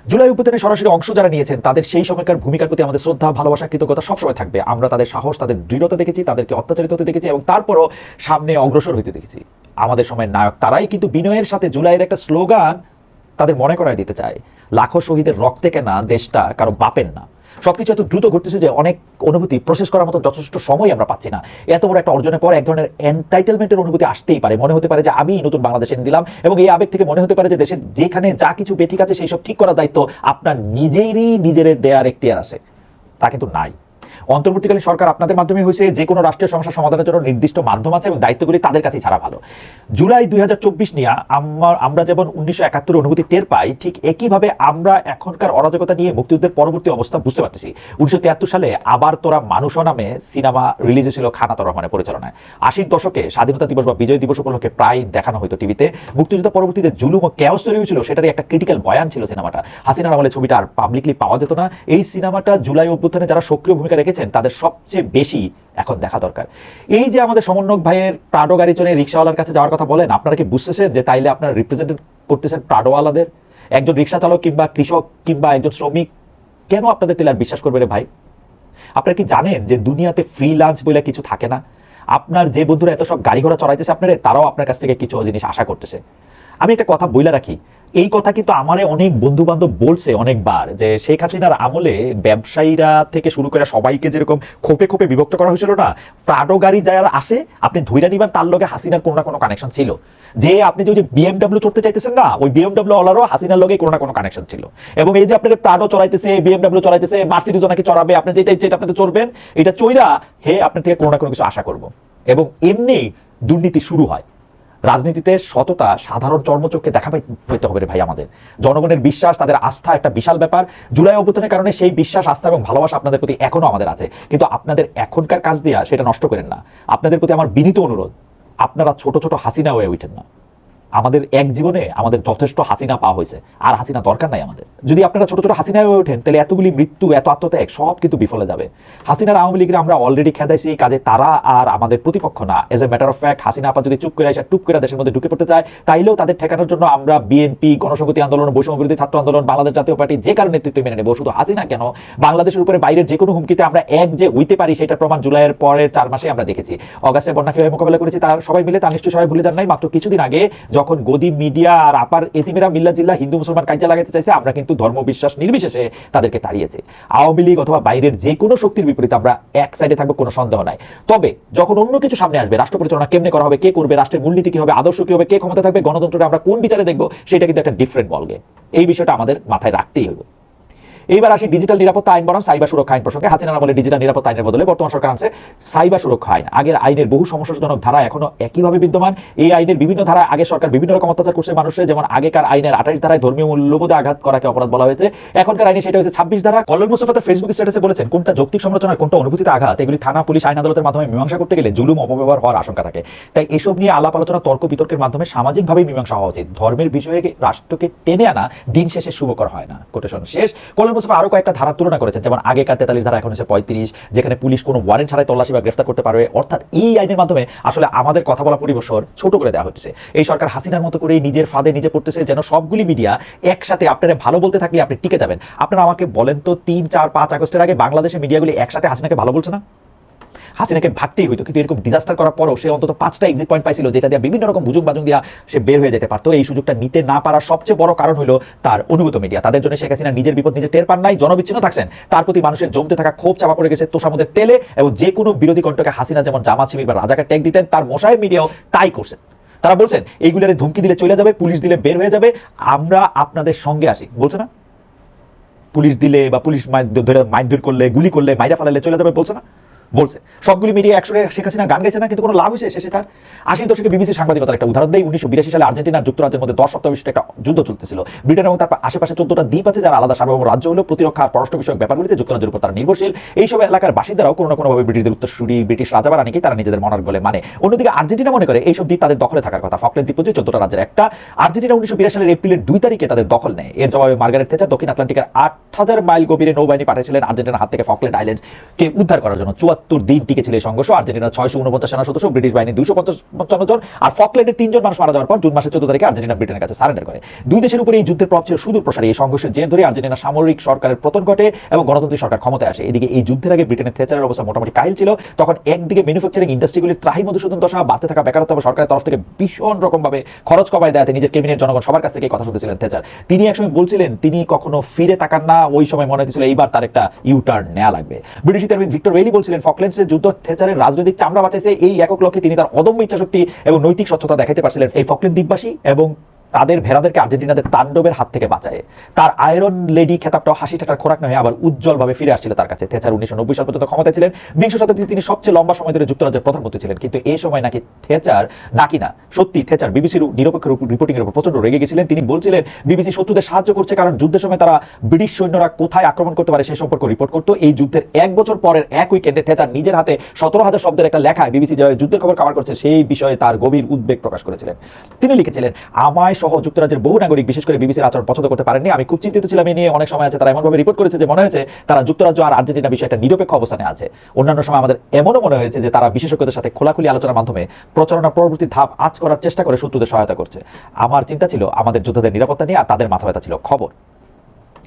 জুলাই অভ্যুত্থানে সরাসরি অংশ যারা নিয়েছেন তাদের সেই সময়কার ভূমিকার প্রতি আমাদের শ্রদ্ধা, ভালোবাসা, কৃতজ্ঞতা সবসময় থাকবে। আমরা তাদের সাহস, তাদের দৃঢ়তা দেখেছি, তাদেরকে অত্যাচারিত হতে দেখেছি এবং তারপরও সামনে অগ্রসর হইতে দেখেছি। আমাদের সময়ের নায়ক তারাই, কিন্তু বিনয়ের সাথে জুলাইয়ের একটা স্লোগান তাদের মনে করায় দিতে চায়, লাখো শহীদের রক্তে কেনা দেশটা কারো বাপের না। সবকিছু এত দ্রুত ঘটতেছে যে অনেক অনুভূতি প্রসেস করার মতো যথেষ্ট সময় আমরা পাচ্ছি না। এত বড় একটা অর্জনের পর এক ধরনের এন্টাইটেলমেন্টের অনুভূতি আসতেই পারে। মনে হতে পারে যে আমি নতুন বাংলাদেশ এনে দিলাম, এবং এই আবেগ থেকে মনে হতে পারে যে দেশের যেখানে যা কিছু বেঠিক আছে সেই সব ঠিক করার দায়িত্ব আপনার নিজের দেয়ার এখতিয়ার আছে। তা কিন্তু নাই। অন্তর্বর্তীকালীন সরকার আপনাদের মাধ্যমে হয়েছে যে কোনো রাষ্ট্রীয় সমস্যা সমাধানের জন্য নির্দিষ্ট মাধ্যম আছে এবং দায়িত্বগুলি তাদের কাছেই ছাড়া ভালো। জুলাই 2024 নিয়ে আমরা যেমন 1971 অনুভূতি টের পাই, ঠিক একইভাবে আমরা এখনকার অরাজকতা নিয়ে মুক্তিযুদ্ধের পরবর্তী অবস্থা বুঝতে পারতেছি। 1973 সালে আবার তোরা মানুষ নামে সিনেমা রিলিজ হয়েছিল খানাতর রহমানের পরিচালনায়। 80-র দশকে স্বাধীনতা দিবস বা বিজয় দিবস উপলক্ষে প্রায় দেখানো হতো টিভিতে। মুক্তিযুদ্ধ পরবর্তীতে জুলুম ও ক্যাওস তৈরি হয়েছিল, সেটারই একটা ক্রিটিক্যাল বয়ান ছিল সিনেমাটা। হাসিনার আমলে ছবিটা আর পাবলিকলি পাওয়া যেত না। এই সিনেমাটা জুলাই অভ্যুত্থানে যারা সক্রিয় ভূমিকা রেখেছেন তাদের সবচেয়ে বেশি এখন দেখা দরকার। এই যে আমাদের সমন্বয়ক ভাইয়ের প্রাডো গাড়ি চড়ে রিক্সাওয়ালার কাছে যাওয়ার কথা বলেন, আপনারা কি বুঝতেছেন যে তাইলে আপনারা রিপ্রেজেন্ট করতেছেন প্রাডোওয়ালাদের? একজন রিক্সা চালক কিংবা কৃষক কিংবা একজন শ্রমিক কেন আপনাদের তেলে আর বিশ্বাস করবে রে ভাই? আপনারা কি জানেন যে দুনিয়াতে ফ্রি লাঞ্চ বলে কিছু থাকে না? আপনার যে বন্ধুরা এত সব গাড়ি ঘোড়া চড়াইতেছে আপনারা, তারাও আপনার কাছ থেকে কিছু জিনিস আশা করতেছে। আমি একটা কথা বইলা রাখি, এই কথা কিন্তু আমারে অনেক বন্ধু বান্ধব বলছে অনেকবার, যে শেখ হাসিনার আমলে ব্যবসায়ীরা থেকে শুরু করে সবাইকে যেরকম খোপে খোপে বিভক্ত করা হয়েছিল না, প্রাডো গাড়ি যারা আসে আপনি ধৈর্য নিবেন তার লগে হাসিনার কোনো না কোনো কানেকশন ছিল। যে আপনি যে বিএমডব্লিউ চড়তে চাইতেছেন না, ওই বিএমডব্লিউ ওয়ালারও হাসিনার লগে কোনো না কোনো কানেকশন ছিল। এবং এই যে আপনাদের প্রাডো চড়াইতেছে, বিএমডব্লিউ চড়াইতেছে, মার্সিডিজ নাকি চড়াবে, আপনি যেটা আপনাদের চড়বেন এটা চইরা হে আপনার থেকে কোনো না কোনো কিছু আশা করবো। এবং এমনি দুর্নীতি শুরু হয়। রাজনীতিতে সততা সাধারণ চর্মচক্ষে দেখা পেতে হবে রে ভাই। আমাদের জনগণের বিশ্বাস, তাদের আস্থা একটা বিশাল ব্যাপার। জুলাই অভ্যুত্থানের কারণে সেই বিশ্বাস, আস্থা এবং ভালোবাসা আপনাদের প্রতি এখনো আমাদের আছে, কিন্তু আপনাদের এখনকার কাজ দিয়া সেটা নষ্ট করেন না। আপনাদের প্রতি আমার বিনীত অনুরোধ, আপনারা ছোট ছোট হাসিনা হয়ে উঠেন না। আমাদের এক জীবনে আমাদের যথেষ্ট হাসিনা পাওয়া হয়েছে, আর হাসিনা দরকার নাই আমাদের। যদি আপনারা ছোট ছোট হাসিনা হয়ে ওঠেন তাহলে এতগুলি মৃত্যু, এত আত্মত্যাগ সব কিন্তু বিফলে যাবে। হাসিনার আওয়ামী লীগের আমরা অলরেডি খেদাইছি, কাজে তারা আর আমাদের প্রতিপক্ষ না। As a matter of fact, Hasina আপা যদি চুপ করে আসে, টুপ করে দেশের মধ্যে ঢুকে পড়তে চায়, তাইলেও তাদের ঠেকানোর জন্য আমরা বিএনপি, গণসংহতি আন্দোলন, বৈষম্য বিরোধী ছাত্র আন্দোলন, বাংলাদেশ জাতীয় পার্টি যে কারণে নেতৃত্ব মেনে নেব। শুধু হাসিনা কেন, বাংলাদেশের উপরে বাইরের যে কোনো হুমকিতে আমরা এক যে হইতে পারি সেটা প্রমাণ জুলাইয়ের পরের 4 মাসে আমরা দেখেছি। অগাস্টে বন্যা কিভাবে মোকাবেলা করেছি তার সবাই মিলে, তা নিশ্চয়ই সবাই ভুলে যান নাই। মাত্র কিছুদিন আগে যখন গদি মিডিয়া আর আপার এতিমেরা মিল্লা জিল্লা হিন্দু মুসলমান কাজে লাগাইতে চাইছে, আমরা কিন্তু ধর্ম বিশ্বাস নির্বিশেষে তাদেরকে তাড়িয়েছি। আওয়ামী লীগ অথবা বাইরের যে কোনো শক্তির বিপরীতে আমরা এক সাইডে থাকবো, কোনো সন্দেহ নাই। তবে যখন অন্য কিছু সামনে আসবে, রাষ্ট্র পরিচালনা কেমনে করা হবে, কে করবে, রাষ্ট্রের মূলনীতি কি হবে, আদর্শ কি হবে, কে ক্ষমতা থাকবে, গণতন্ত্রটা আমরা কোন বিচারে দেখবো, সেটা কিন্তু একটা ডিফারেন্ট বলগে। এই বিষয়টা আমাদের মাথায় রাখতেই হবে। এইবার আসি ডিজিটাল নিরাপত্তা আইন বনাম সাইবার সুরক্ষা আইন প্রসঙ্গে। হাসিনার আমলে ডিজিটাল নিরাপত্তা আইনের বদলে বর্তমান সরকার আনছে সাইবার সুরক্ষা আইন। আগের আইনের বহু সমস্যাজনক ধারা এখনো একইভাবে বিদ্যমান। এই আইনের বিভিন্ন ধারায় আগে সরকার বিভিন্ন রকম অত্যাচার করছে মানুষের, যেমন আগেকার আইনের 28 ধারায় ধর্মীয় মূল্যবোধে আঘাত করাকে অপরাধ বলা হয়েছে, এখনকার আইনে সেটা হয়েছে 26 ধারা। কল্লোল মুস্তফা তার ফেসবুক স্ট্যাটাসে বলেছেন, কোনটা যৌক্তিক সমালোচনা, কোনটা অনুভূতিতে আঘাত, এগুলি থানা, পুলিশ, আইন আদালতের মাধ্যমে মীমাংসা করতে গেলে জুলুম, অপব্যবহার হওয়ার আশঙ্কা থাকে। তাই এসব নিয়ে আলাপ আলোচনা, তর্ক বিতর্কের মাধ্যমে সামাজিকভাবে মীমাংসা হওয়া উচিত। ধর্মের বিষয়ে রাষ্ট্রকে টেনে আনা দিন শেষে শুভকর হয় না। কোটেশন শেষ। কল্লোল মুস্তফা আরো কয়েকটা ধারা তুলনা করেছেন, যেমন আগেকার 43 ধারা এখন হচ্ছে 35, যেখানে পুলিশ কোনো ওয়ারেন্ট ছাড়াই তল্লাশি বা গ্রেফতার করতে পারবে। অর্থাৎ এই আইনের মাধ্যমে আসলে আমাদের কথা বলা পরিবেশর ছোট করে দেওয়া হচ্ছে। এই সরকার হাসিনার মতো করে নিজের ফাঁদে নিজে পড়তেছে, যেন সবগুলি মিডিয়া একসাথে আপনারা ভালো বলতে থাকলে আপনি টিকে যাবেন। আপনারা আমাকে বলেন তো, 3, 4, 5 আগস্টের আগে বাংলাদেশের মিডিয়াগুলি একসাথে হাসিনাকে ভালো বলছে না? হাসিনাকে ভাগতেই হইতো, কিন্তু এরকম ডিজাস্টার করার পরও সে অন্তত 5টা এক্সিট পয়েন্ট পাইছিল, যেটা দিয়ে বিভিন্ন রকম বুজুং বাজুং দিয়া সে বের হয়ে যেতে পারতো। এই সুযোগটা নিতে না পারার সবচেয়ে বড় কারণ হলো তার অনুগত মিডিয়া। তাদের জন্য শেখ হাসিনা নিজের বিপদ নিজে টের পান নাই, জনবিচ্ছিন্ন থাকছেন। তার প্রতি মানুষের জমতে থাকা ক্ষোভ চাপা পড়ে গেছে তোষামোদের তেলে, এবং যে কোনো বিরোধী কণ্ঠকে হাসিনা যেমন জামাত শিবির বা রাজাকে ট্যাগ দিতেন, তার মোশাহেব মিডিয়াও তাই করছেন। তারা বলছেন এইগুলোরে ধমকি দিলে চলে যাবে, পুলিশ দিলে বের হয়ে যাবে, আমরা আপনাদের সঙ্গে আসি। বলছে না? পুলিশ দিলে বা পুলিশ মারধর করলে, গুলি করলে, মাইরা ফালালে চলে যাবে, বলছে না? বলছে। সবগুলি মিডিয়া একসঙ্গে শেখ হাসিনা গান গাইছে না, কিন্তু কোনো লাভ হয়েছে শেষে তার? 80 দশকে বিবিসি সাংবাদিকতার একটা উদাহরণ দেয়। 1982 সালে আর্জেন্টিনা আর যুক্তরাজ্যের মধ্যে 10 সপ্তাহ বিশিষ্ট একটা যুদ্ধ চলতেছিল। ব্রিটেন এবং তার আশেপাশে 14টা দ্বীপ আছে যারা আলাদা সার্বভৌম রাজ্য হলেও প্রতিরক্ষা আর পররাষ্ট্র বিষয়ক ব্যাপারগুলিতে যুক্তরাজ্যের উপর তারা নির্ভরশীল। এইসব এলাকার বাসিন্দারাও কোনো না কোনোভাবে ব্রিটিশদের উত্তরসূরি, ব্রিটিশ রাজা বা রানীকে তারা নিজেদের মনার বলে মানে। অন্যদিকে আর্জেন্টিনা মনে করে এইসব দ্বীপ তাদের দখলে থাকার কথা। ফকল্যান্ড দ্বীপপুঞ্জ 14টা রাজ্যের একটা। আর্জেন্টিনা 1982 সালের এপ্রিলের 2 তারিখে তাদের দখল নেয়। এর জবাবে মার্গারেট থেচার দক্ষিণ আটলান্টিকের 8000 মাইল গভীরে নৌবাহিনী পাঠিয়েছিলেন আর্জেন্টিনার হাত থেকে ফকল্যান্ড আইল্যান্ডসকে উদ্ধার করার জন্য। দিন টিকে ছিল এই সংঘর্ষ। আর্জেন্টিনা 649 সেনা সদস্য, ব্রিটিশ বাহিনী 255 জন, আর ফকল্যান্ডের 3 জন মানুষ মারা যাওয়ার পর জুন মাসের 14 তারিখে আর্জেন্টিনা ব্রিটেনের কাছে সারেন্ডার করে। দুই দেশের উপরে এই যুদ্ধের প্রভাব ছিল সুদূর প্রসারী। এই সংঘর্ষের জের ধরে আর্জেন্টিনা সামরিক সরকারের পতন ঘটে এবং গণতান্ত্রিক সরকার ক্ষমতায় আসে। এদিকে এই যুদ্ধের আগে ব্রিটেনের থেচারের অবস্থা মোটামুটি কাহিল ছিল। তখন একদিকে ম্যানুফ্যাকচারিং ইন্ডাস্ট্রিগুলির ত্রাহি মধুসূদন দশা, বাড়তে থাকা বেকারত্ব এবং সরকারের তরফ থেকে ভীষণ রকমভাবে খরচ কমায় দেয় নিজের ক্যাবিনেট জনগণ সবার কাছ থেকে কথা শুনতেছিলেন থেচার। তিনি একসময় বলছিলেন তিনি কখনো ফিরে তাকান না, ওই সময় মনে হচ্ছিল এইবার তার একটা ইউটার্ন নেওয়া লাগবে। ব্রিটিশ ইতালিয়ান ভিক্টর ওয়েলি বলছিলেন ফকল্যান্ডসের যুদ্ধ থেচারের রাজনৈতিক চামড়া বাঁচাইছে, এই একক লক্ষ্যে তিনি তার অদম্য ইচ্ছাশক্তি এবং নৈতিক স্বচ্ছতা দেখাতে পারছিলেন এই ফকল্যান্ড দ্বীপবাসী এবং তাদের ভেড়াদেরকে আর্জেন্টিনাদের তাণ্ডবের হাত থেকে বাঁচায়। তার আয়রন লেডি খেতাবটাও হাসি ঠাটার খোরাক নয়, আবার উজ্জ্বলভাবে ফিরে আসছিল তার কাছে। থেচার 1990 সাল পর্যন্ত ক্ষমতায় ছিলেন। বিংশ শতাব্দীতে তিনি সবচেয়ে লম্বা সময় ধরে যুক্তরাজ্যের প্রধানমন্ত্রী ছিলেন। কিন্তু এই সময় নাকি থেচার সত্যি থেচার বিবিসির নিরপেক্ষ রিপোর্টিং এর উপর প্রচন্ড রেগে গেছিলেন। তিনি বলছিলেন বিবিসি শত্রুদের সাহায্য করছে, কারণ যুদ্ধের সময় তারা ব্রিটিশ সৈন্যরা কোথায় আক্রমণ করতে পারে সে সম্পর্কে রিপোর্ট করতো। এই যুদ্ধের 1 বছর পরের এক উইকেন্ডে থেচার নিজের হাতে 17,000 শব্দের একটা লেখায় বিবিসি যে যুদ্ধের খবর কভার করছে সেই বিষয়ে তার গভীর উদ্বেগ প্রকাশ করেছিলেন। তিনি লিখেছিলেন, আমায় সহ যুক্তরাজ্যের বহু নাগরিক বিশেষ করে বিবিসির আচরণ পছন্দ করতে পারেননি। আমি খুব চিন্তিত ছিলাম এ নিয়ে। অনেক সময় আছে তারা এমনভাবে রিপোর্ট করেছে যে মনে হয়েছে তারা যুক্তরাজ্য আর আর্জেন্টিনা বিষয়ে একটা নিরপেক্ষ অবস্থানে আছে। অন্যান্য সময় আমাদের এমনও মনে হয়েছে যে তারা বিশেষজ্ঞদের সাথে খোলাখুলি আলোচনার মাধ্যমে প্রচারণার পরবর্তী ধাপ আজ করার চেষ্টা করে শত্রুদের সহায়তা করছে। আমার চিন্তা ছিল আমাদের যোদ্ধাদের নিরাপত্তা নিয়ে, আর তাদের মাথা ব্যথা ছিল খবর।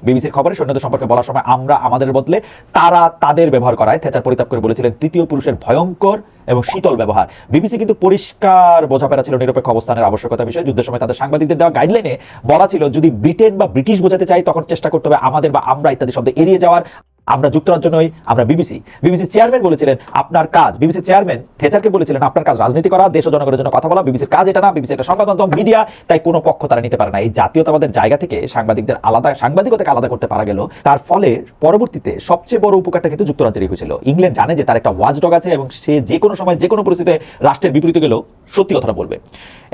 বিবিসির খবরে সৈন্যদের সম্পর্কে বলার সময় আমরা আমাদের বদলে তারা তাদের ব্যবহার করায় থেচার পরিতাপ করে বলেছিলেন তৃতীয় পুরুষের ভয়ঙ্কর এবং শীতল ব্যবহার। বিবিসি কিন্তু পরিষ্কার বোঝাপড়া ছিল নিরপেক্ষ অবস্থানের আবশ্যকতা বিষয়ে। যুদ্ধের সময় তাদের সাংবাদিকদের দেওয়া গাইডলাইনে বলা ছিল যদি ব্রিটেন বা ব্রিটিশ বোঝাতে চাই তখন চেষ্টা করতে হবে আমাদের বা আমরা ইত্যাদি শব্দ এড়িয়ে যাওয়ার। আমরা যুক্তরাজ্য নই, আমরা বিবিসি। বিবিসির চেয়ারম্যান বলেছিলেন আপনার কাজ, বিবিসির চেয়ারম্যান থেচারকে বলেছিলেন আপনার কাজ রাজনীতি করা, দেশ ও জনগণের জন্য কথা বলা। বিবিসির কাজ এটা না, বিবিসি একটা সংবাদ মাধ্যম, মিডিয়া, তাই কোনো পক্ষ তারা নিতে পারে না। এই জাতীয়তাবাদের জায়গা থেকে সাংবাদিকতাকে আলাদা করতে পারা গেল। তার ফলে পরবর্তীতে সবচেয়ে বড় উপকারটা কিন্তু যুক্তরাজ্যেরই হয়েছিল। ইংল্যান্ড জানে যে তার একটা ওয়াচডগ আছে এবং সে যে কোনো সময় যে কোনো পরিস্থিতিতে রাষ্ট্রের বিপরীতে গেলেও সত্যি কথাটা বলবে।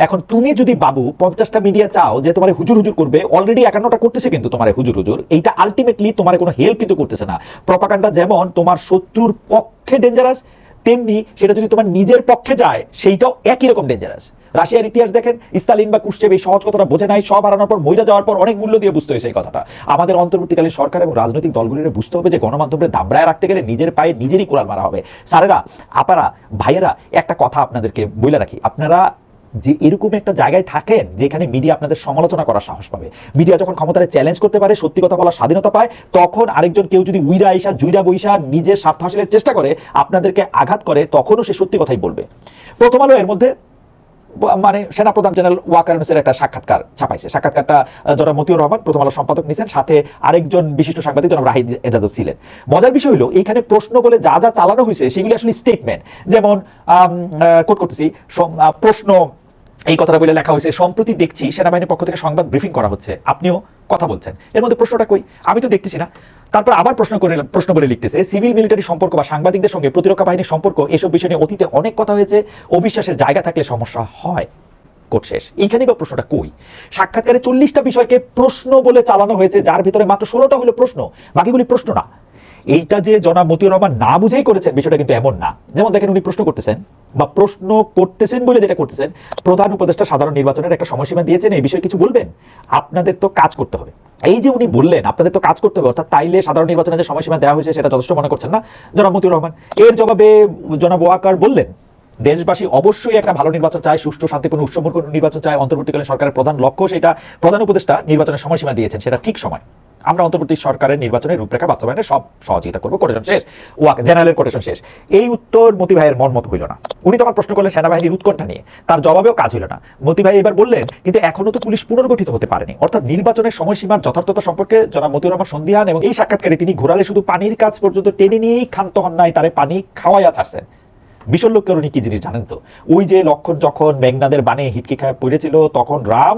এখন তুমি যদি বাবু 50টা মিডিয়া চাও যে তোমার হুজুর হুজুর করবে, অলরেডি 51টা করতেছে কিন্তু তোমার হুজুর হুজুর, এইটা আলটিমেটলি তোমার কোনো হেল্প কিন্তু করতেছে না। প্রপাগান্ডা যেমন তোমার শত্রুর পক্ষে ডেঞ্জারাস, তেমনি সেটা যদি তোমার নিজের পক্ষে যায় সেইটাও একই রকম ডেঞ্জারাস। রাশিয়ার ইতিহাস দেখেন, স্টালিন বা কুশ্চেভ এই সহজ কথাটা বোঝে নাই। সব হারানোর পর, মইরা যাওয়ার পর অনেক মূল্য দিয়ে বুঝতে হয়েছে এই কথাটা। আমাদের অন্তর্বর্তীকালীন সরকার এবং রাজনৈতিক দলগুলির বুঝতে হবে যে গণমাধ্যমে দাবড়ায় রাখতে গেলে নিজের পায়ে নিজেরই কোড়াল মারা হবে। স্যারেরা, আপারা, ভাইয়েরা, একটা কথা আপনাদেরকে বলে রাখি, আপনারা যে এরকম একটা জায়গায় থাকেন যেখানে মিডিয়া আপনাদের সমালোচনা করার সাহস পাবে, মিডিয়া যখন ক্ষমতায় চ্যালেঞ্জ করতে পারে, সত্যি কথা বলার স্বাধীনতা পায়, তখন আরেকজন কেউ যদি উইরা আইসা জুইরা বইসা নিজের স্বার্থ হাসিলের চেষ্টা করে, আপনাদেরকে আঘাত করে, তখনও সে সত্যি কথাই বলবে। প্রথম আলো এর মধ্যে মানে সেনাপ্রধান জেনারেল ওয়াকার একটা সাক্ষাৎকার ছাপাইছে। সাক্ষাৎকারটা জনাব মতিউর রহমান প্রথম আলো সম্পাদক নিছেন, সাথে আরেকজন বিশিষ্ট সাংবাদিক জনাব রাহিদ এজাজত ছিলেন। মজার বিষয় হলো এইখানে প্রশ্ন বলে যা যা চালানো হয়েছে সেগুলি আসলে স্টেটমেন্ট। যেমন কোট করতেছি, প্রশ্ন এই কথাটা বলে লেখা হয়েছে, সম্প্রতি দেখছি সেনাবাহিনীর পক্ষ থেকে সংবাদ ব্রিফিং করা হচ্ছে, আপনিও কথা বলছেন, এর মধ্যে প্রশ্নটা কই? আমি তো দেখতেছি না। তারপর আবার প্রশ্ন বলে লিখতেছে, সিভিল মিলিটারি সম্পর্ক বা সাংবাদিকদের সঙ্গে প্রতিরক্ষা বাহিনীর সম্পর্ক, এসব বিষয় নিয়ে অতীতে অনেক কথা হয়েছে, অবিশ্বাসের জায়গা থাকলে সমস্যা হয়। কোট শেষ। এইখানে বা প্রশ্নটা কই? সাক্ষাৎকারে 40টা বিষয়কে প্রশ্ন বলে চালানো হয়েছে, যার ভিতরে মাত্র 16টা হলো প্রশ্ন, বাকিগুলি প্রশ্ন না। এইটা যে জনাব মতিউর রহমান না বুঝেই করেছেন বিষয়টা কিন্তু এমন না। যেমন দেখেন, উনি প্রশ্ন করতেছেন বা প্রশ্ন করতেছেন বলে যেটা করতেছেন, প্রধান উপদেষ্টা সাধারণ নির্বাচনের একটা সময়সীমা দিয়েছেন, এই বিষয়ে কিছু বলবেন? আপনাদের তো কাজ করতে হবে। এই যে উনি বললেন আপনাদের তো কাজ করতে হবে, অর্থাৎ তাইলে সাধারণ নির্বাচনের যে সময়সীমা দেওয়া হয়েছে সেটা যথেষ্ট মনে করছেন না জনাব মতিউর রহমান। এর জবাবে জনাব ওয়াকার বললেন, দেশবাসী অবশ্যই একটা ভালো নির্বাচন চায়, সুষ্ঠু শান্তিপূর্ণ উৎসবমুখর নির্বাচন চায়। অন্তর্বর্তীকালীন সরকারের প্রধান লক্ষ্য, সেটা প্রধান উপদেষ্টা নির্বাচনের সময়সীমা দিয়েছেন, সেটা ঠিক সময়। আমরা অন্তর্বর্তী সরকারের নির্বাচনের রূপরেখা বাস্তবায়নে সব সহযোগিতা করবো। কোটেশন শেষ। জেনারেলের কোটেশন শেষ। এই উত্তর মতি ভাইয়ের মন মত হইল না। উনি তখন প্রশ্ন করলেন সেনাবাহিনীর উৎকণ্ঠা নিয়ে, তার জবাবেও কাজ হইল না। মতি ভাই এবার বললেন, কিন্তু এখনো তো পুলিশ পুনর্গঠিত হতে পারেনি, অর্থাৎ নির্বাচনের সময়সীমার যথার্থতা সম্পর্কে জনাব মতিউর রহমান সন্দিহান। এবং এই সাক্ষাৎকারে তিনি ঘোরালে শুধু পানির কাজ পর্যন্ত টেনে নিয়েই ক্ষান্ত হন নাই, তারে পানি খাওয়াইয়া ছাড়ছেন। বিশল্যকরণী কি জিনিস জানেন তো? ওই যে লক্ষণ যখন মেঘনাদের বানে হিটকি খায় পড়েছিল, তখন রাম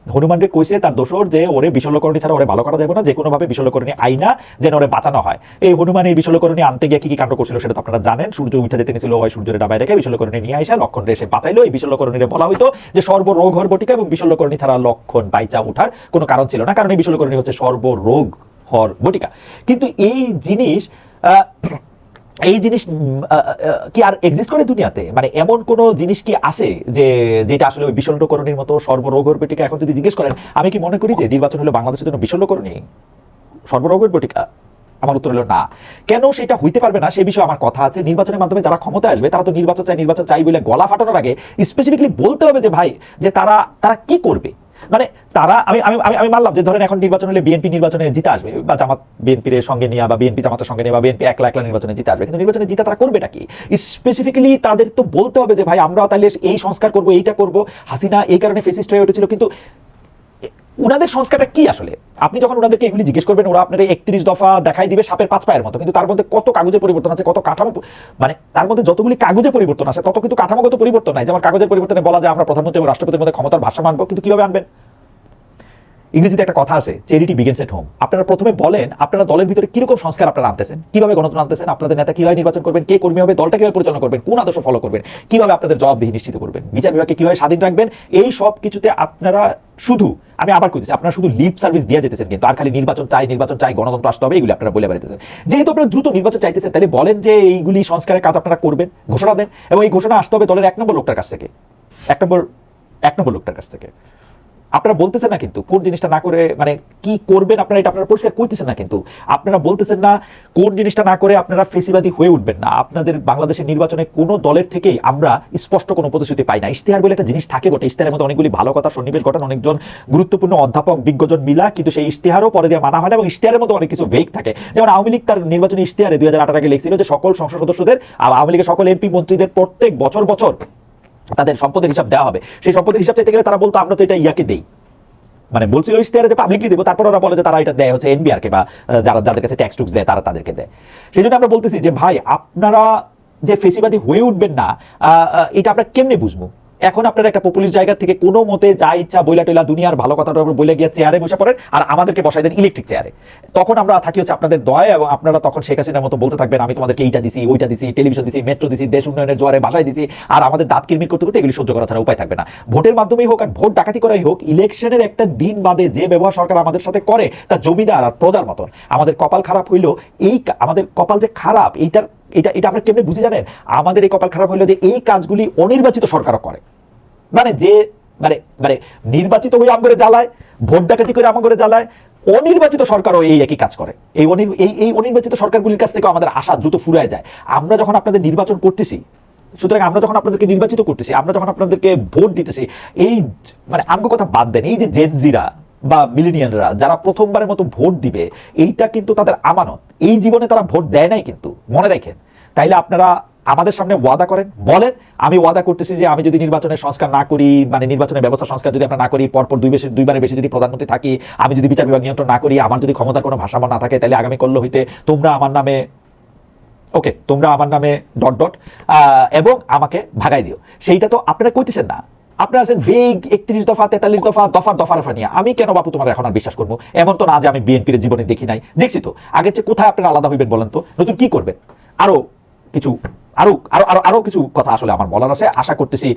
হনুমানকে কইছে তার দোষর যে ওরে বিশল্যকরণী ছাড়া ওরে ভালো করা যাবে না, যে কোনো ভাবে বিশল্যকরণী আইনা যেন ওরে বাঁচানো হয়। এই হনুমান এই বিশল্যকরণী আনতে গিয়ে কি কি কাণ্ড করছিল সেটা তো আপনারা জানেন। সূর্য উঠে যেতে নিয়েছিল, ওই সূর্যের ডাবায় রেখে বিশল্যকরণী নিয়ে আসা, লক্ষণ রে এসে বাঁচাইলো। এই বিশল্যকরণীরে বলা হইতো যে সর্বরোগ হর বটিকা, এবং বিশল্যকরণী ছাড়া লক্ষণ বাইচা ওঠার কোনো কারণ ছিল না, কারণ এই বিশল্যকরণী হচ্ছে সর্বরোগ হর বটিকা। কিন্তু এই জিনিস কি আর এক্সিস্ট করে দুনিয়াতে? মানে এমন কোন জিনিস কি আসে যে যেটা আসলে ওই বিশল্যকরণীর মতো সর্বরোগের বটিকা? এখন যদি জিজ্ঞেস করেন, আমি কি মনে করি যে নির্বাচন হলো বাংলাদেশের জন্য বিশল্যকরণী, সর্বরোগের বটিকা? আমার উত্তর হলো না। কেন সেটা হইতে পারবে না সে বিষয়ে আমার কথা আছে। নির্বাচনের মাধ্যমে যারা ক্ষমতায় আসবে তারা তো নির্বাচন চাই বলে গলা ফাটানোর আগে স্পেসিফিকলি বলতে হবে যে ভাই যে তারা কি করবে। মানে তারা আমি আমি আমি আমি মানলাম যে ধরেন এখন নির্বাচন হলে বিএনপি নির্বাচনে জিতে আসবে বা জামাত বিএনপির সঙ্গে নিয়ে বা বিএনপি জামাতের সঙ্গে নিয়ে বা বিএনপি একলা একলা নির্বাচনে জিতে আসবে, কিন্তু নির্বাচনে জিতে তারা করবেটা কি? স্পেসিফিক্যালি তাদের তো বলতে হবে যে ভাই আমরা তাহলে এই সংস্কার করবো, এইটা করবো। হাসিনা এই কারণে ফেসিস্ট হয়ে উঠেছিল, কিন্তু উনাদের সংস্কারটা কি আসলে? আপনি যখন ওনাদেরকে এগুলি জিজ্ঞেস করবেন ওরা আপনার 31 দফা দেখাই দিবে সাপের 5 পায়ের মতো, কিন্তু তার মধ্যে কত কাগজের পরিবর্তন আছে, কত কাঠামো, মানে তার মধ্যে যতগুলি কাগজে পরিবর্তন আছে তত কিন্তু কাঠামোগত পরিবর্তন নাই। যেমন কাগজের পরিবর্তনে বলা যায় আমরা প্রধানমন্ত্রী এবং রাষ্ট্রপতির মধ্যে ক্ষমতার ভারসাম্য আনবো, কিন্তু কিভাবে আনবেন? ইংরেজিতে একটা কথা আছে, চ্যারিটি বিগিনস এট হোম। আপনারা প্রথমে বলেন আপনারা দলের ভিতরে কিরকম সংস্কার আপনারা আনতেছেন, কিভাবে গণতন্ত্র আনতেছেন, আপনাদের নেতা কিভাবে নির্বাচন করবেন, কে কর্মী হবে, দলটা কিভাবে পরিচালনা করবেন, কোন আদর্শ ফলো করবেন, কিভাবে আপনাদের জবাবদিহি নিশ্চিত করবেন, বিচার বিভাগকে কিভাবে স্বাধীন রাখবেন। এই সব কিছুতে আপনারা শুধু, আমি আবার কইতেছি, আপনারা শুধু লিপ সার্ভিস দিয়ে যেতেছেন, কিন্তু আর খালি নির্বাচন চাই গণতন্ত্র আসতে হবে এগুলি আপনারা বলে বেড়াইতেছেন। যেহেতু আপনারা দ্রুত নির্বাচন চাইতেছেন তাহলে বলেন যে এইগুলি সংস্কারের কাজ আপনারা করবেন, ঘোষণা দেন, এবং এই ঘোষণা আসতে হবে দলের 1 নম্বর লোকটার কাছ থেকে, 1 নম্বর লোকটার কাছ থেকে। আপনারা বলতেছেন না কিন্তু কোন জিনিসটা না করে, মানে কি করবেন আপনারা, এটা আপনারা পরিষ্কার করতেছেন না। কিন্তু আপনারা বলতেছেন না কোন জিনিসটা না করে আপনারা ফেসিবাদী হয়ে উঠবেন না। আপনাদের বাংলাদেশের নির্বাচনে কোনো দলের থেকেই আমরা স্পষ্ট কোনো প্রতিশ্রুতি পাই না। ইশতেহার বলে একটা জিনিস থাকে বটে, ইশতেহারের মধ্যে অনেকগুলি ভালো কথা সন্নিবেশ ঘটান অনেকজন গুরুত্বপূর্ণ অধ্যাপক বিজ্ঞজন মিলা, কিন্তু সেই ইশতেহারও পরে দিয়ে মানা হয় না, এবং ইশতেহারের মধ্যে অনেক কিছু ভেগ থাকে। যেমন আওয়ামী লীগ তার নির্বাচনী ইশতেহারে 2018 আগে লিখছিল যে সকল সংসদ সদস্যদের, আওয়ামী লীগের সকল এমপি মন্ত্রীদের প্রত্যেক বছর তাদের সম্পদের হিসাব দেওয়া হবে। সেই সম্পদের হিসাব চাইতে গেলে তারা বলতো আমরা তো এটা ইয়াকে দেই, মানে বলছিল ইশতেহারে যে পাবলিকলি দেবো, তারপর ওরা বলে যে তারা এটা দেয় হচ্ছে এনবিআর কে বা যাদের কাছে ট্যাক্স টুক্স দেয় তারা তাদেরকে দেয়। সেই জন্য আমরা বলতেছি যে ভাই আপনারা যে ফেসিবাদী হয়ে উঠবেন না, এটা আমরা কেমনে বুঝবো? এখন আপনারা একটা পপুলিস্ট জায়গা থেকে কোনো মতে যা ইচ্ছা বইলা টইলা দুনিয়ার ভালো কথাটা বলে গিয়ে চেয়ারে বসে পড়েন আর আমাদেরকে বসাই দেন ইলেকট্রিক চেয়ারে। তখন আমরা থাকি হচ্ছে আপনাদের দয়া, এবং আপনারা তখন শেখ হাসিনার মতো বলতে থাকবেন আমি তোমাদেরকে এইটা দিছি, ওইটা দিছি, টেলিভিশন দিছি, মেট্রো দিছি, দেশ উন্নয়নের জোয়ারে বাসায় দিছি, আর আমাদের দাঁত কিরমির করতে করতে এগুলি সহ্য করা ছাড়া উপায় থাকবে না। ভোটের মাধ্যমেই হোক আর ভোট ডাকাতি করাই হোক, ইলেকশনের একটা দিন বাদে যে ব্যবহার সরকার আমাদের সাথে করে তা জমিদার আর প্রজার মতন। আমাদের কপাল খারাপ হইলো, আমাদের কপাল যে খারাপ এটা আমরা কেমনে বুঝি জানেন? আমাদের এই কপাল খারাপ হইলো যে এই কাজগুলি অনির্বাচিত সরকারও করে। মানে যে মানে মানে নির্বাচিত হয়ে আমগরে জ্বালায়, ভোট ডাকাতি করে আমগরে জ্বালায়, অনির্বাচিত সরকারও এই একই কাজ করে। এই অনির্বাচিত সরকারগুলির কাছ থেকে আমাদের আশা দ্রুত ফুরায় যায়। আমরা যখন আপনাদের নির্বাচন করতেছি, সুতরাং আমরা যখন আপনাদেরকে নির্বাচিত করতেছি, আমরা যখন আপনাদেরকে ভোট দিতেছি, এই মানে আমগো কথা বাদ দেন, এই যে জেনজিরা বা মিলেনিয়ালরা যারা প্রথমবারের মতো ভোট দিবে, এইটা কিন্তু তাদের আমানত। এই জীবনে তারা ভোট দেয় নাই, কিন্তু মনে রাখেন। তাইলে আপনারা আমাদের সামনে ওয়াদা করেন, বলেন আমি ওয়াদা করতেছি যে আমি যদি নির্বাচনের সংস্কার না করি, মানে নির্বাচনের ব্যবস্থা সংস্কার যদি আমরা না করি, পরপর দুইবারের বেশি যদি প্রধানমন্ত্রী থাকি, আমি যদি বিচার বিভাগ নিয়ন্ত্রণ না করি, আমার যদি ক্ষমতার কোনো ভারসাম্য না থাকে, তাহলে আগামী কল্য হইতে তোমরা আমার নামে এবং আমাকে ভাগাই দিও। সেইটা তো আপনারা কইতেছেন না। আপনারা আছেন ভেগ 31 দফা 43 দফা দফা নিয়ে। আমি কেন বাপু তোমার এখন আর বিশ্বাস করবো? এমন তো না যে আমি বিএনপির জীবনে দেখি নাই, দেখছি তো। আগের চেয়ে কোথায় আপনারা আলাদা হইবেন বলেন তো? নতুন কি করবেন? আরো কিছু কথা আসলে আমার বলার আছে। আশা করতেছি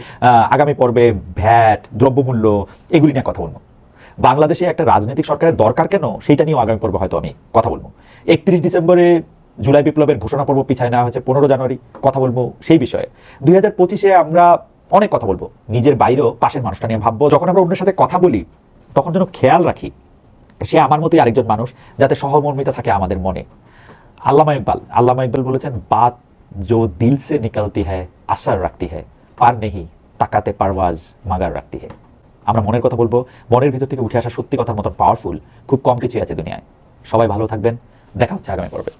আগামী পর্বে ভ্যাট, দ্রব্যমূল্য এগুলি নিয়ে কথা বলবো। বাংলাদেশে একটা রাজনৈতিক সরকারের দরকার কেন, সেইটা নিয়েও আগামী পর্বে হয়তো আমি কথা বলবো। 31 ডিসেম্বরে জুলাই বিপ্লবের ঘোষণা পর্ব পিছায় নেওয়া হয়েছে 15 জানুয়ারি, কথা বলবো সেই বিষয়ে। 2025-এ আমরা অনেক কথা বলবো, নিজের বাইরেও পাশের মানুষটা নিয়ে ভাববো। যখন আমরা অন্যের সাথে কথা বলি তখন যেন খেয়াল রাখি সে আমার মতোই আরেকজন মানুষ, যাতে সহমর্মিতা থাকে আমাদের মনে। আল্লামা ইকবাল বলেছেন, বাত जो दिल से निकलती है असर रखती है, पार नहीं ताकाते परवाज मगर रखती है। আমরা মনের কথা বলবো, মনের ভিতর থেকে উঠে আসা সত্যি কথার মতন পাওয়ারফুল খুব কম কিছুই আছে দুনিয়ায়। সবাই ভালো থাকবেন, দেখা হচ্ছে আগামী পর্বে।